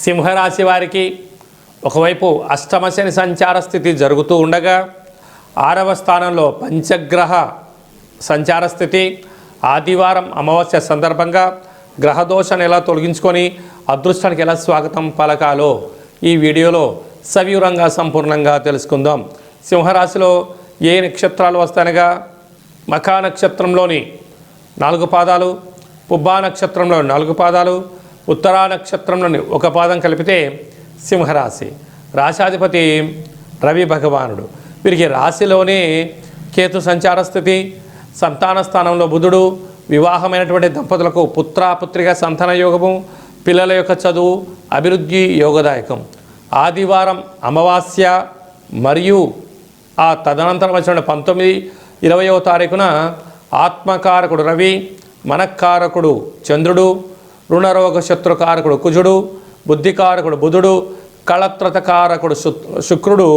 సింహరాశి వారికి ఒకవైపు అష్టమ శని సంచార స్థితి జరుగుతూ ఉండగా 6వ స్థానంలో పంచగ్రహ సంచార స్థితి, ఆదివారం అమావాస్య సందర్భంగా గ్రహదోషాన్ని ఎలా తొలగించుకొని అదృష్టానికి ఎలా స్వాగతం పలకాలో ఈ వీడియోలో సవివరంగా సంపూర్ణంగా తెలుసుకుందాం. సింహరాశిలో ఏ నక్షత్రాలు వస్తాయనగా మఖా నక్షత్రంలోని 4 పాదాలు, పుబ్బా నక్షత్రంలో 4 పాదాలు, ఉత్తరా నక్షత్రంలోని 1 పాదం కలిపితే సింహరాశి. రాశాధిపతి రవి భగవానుడు. వీరికి రాశిలోనే కేతు సంచార స్థితి, సంతాన స్థానంలో బుధుడు, వివాహమైనటువంటి దంపతులకు పుత్రిక సంతాన యోగము, పిల్లల యొక్క చదువు అభివృద్ధి యోగదాయకం. ఆదివారం అమావాస్య మరియు ఆ తదనంతరం వచ్చిన 19, 20వ తారీఖున ఆత్మకారకుడు రవి, మనఃకారకుడు చంద్రుడు, రుణరోగ శత్రుకారకుడు కుజుడు, బుద్ధికారకుడు బుధుడు, కళత్రతకారకుడు శుక్రుడు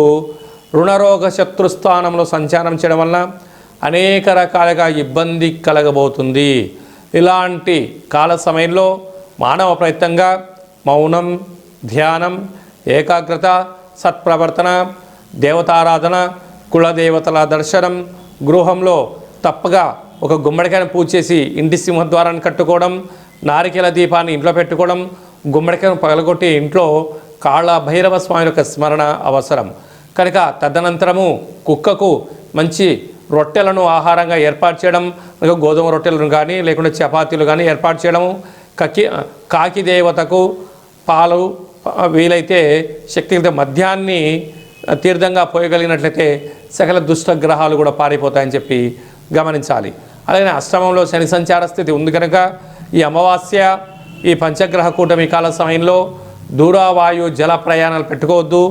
రుణరోగ శత్రుస్థానంలో సంచారం చేయడం వలన అనేక రకాలుగా ఇబ్బంది కలగబోతుంది. ఇలాంటి కాల సమయంలో మానవ ప్రయత్నంగా మౌనం, ధ్యానం, ఏకాగ్రత, సత్ప్రవర్తన, దేవతారాధన, కులదేవతల దర్శనం, గృహంలో తప్పగా ఒక గుమ్మడికాయను పూజ చేసి ఇంటి సింహద్వారాన్ని కట్టుకోవడం, నారికేల దీపాన్ని ఇంట్లో పెట్టుకోవడం, గుమ్మడికాయను పగలగొట్టి ఇంట్లో కాళ్ళ భైరవ స్వామి యొక్క స్మరణ అవసరం. కనుక తదనంతరము కుక్కకు మంచి రొట్టెలను ఆహారంగా ఏర్పాటు చేయడం, గోధుమ రొట్టెలను కానీ లేకుంటే చపాతీలు కానీ ఏర్పాటు చేయడము, కాకి దేవతకు పాలు వీలైతే శక్తితో మద్యాన్ని తీర్థంగా పోయగలిగినట్లయితే సకల దుష్ట గ్రహాలు కూడా పారిపోతాయని చెప్పి గమనించాలి. అలాగే అష్టమంలో శని సంచార స్థితి ఉంది కనుక ఈ అమావాస్య, ఈ పంచగ్రహ కూటమి కాల సమయంలో దూరవాయు జల ప్రయాణాలు పెట్టుకోవద్దు.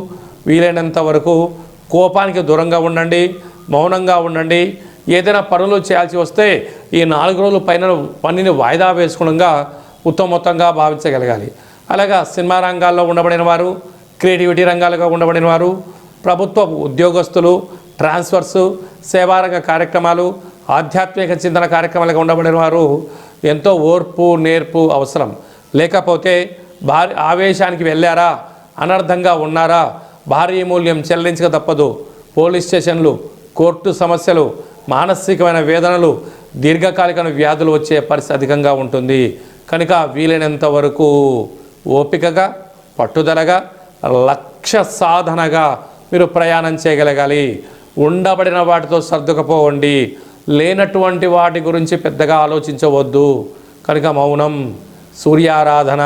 వీలైనంత వరకు కోపానికి దూరంగా ఉండండి, మౌనంగా ఉండండి. ఏదైనా పనులు చేయాల్సి వస్తే ఈ 4 రోజుల పైన పనిని వాయిదా వేసుకోవడంగా ఉత్తమోత్తంగా భావించగలగాలి. అలాగా సినిమా రంగాల్లో ఉండబడిన వారు, క్రియేటివిటీ రంగాలుగా ఉండబడిన వారు, ప్రభుత్వ ఉద్యోగస్తులు, ట్రాన్స్ఫర్సు, సేవారంగ కార్యక్రమాలు, ఆధ్యాత్మిక చింతన కార్యక్రమాలుగా ఉండబడిన వారు ఎంతో ఓర్పు నేర్పు అవసరం. లేకపోతే భారీ ఆవేశానికి వెళ్ళారా, అనర్థంగా ఉన్నారా, భారీ మూల్యం చెల్లించక తప్పదు. పోలీస్ స్టేషన్లు, కోర్టు సమస్యలు, మానసికమైన వేదనలు, దీర్ఘకాలిక వ్యాధులు వచ్చే పరిస్థితి అధికంగా ఉంటుంది. కనుక వీలైనంత వరకు ఓపికగా, పట్టుదలగా, లక్ష్య సాధనగా మీరు ప్రయాణం చేయగలగాలి. ఉండబడిన వాటితో సర్దుకపోవండి. లేనటువంటి వాటి గురించి పెద్దగా ఆలోచించవద్దు. కనుక మౌనం, సూర్యారాధన,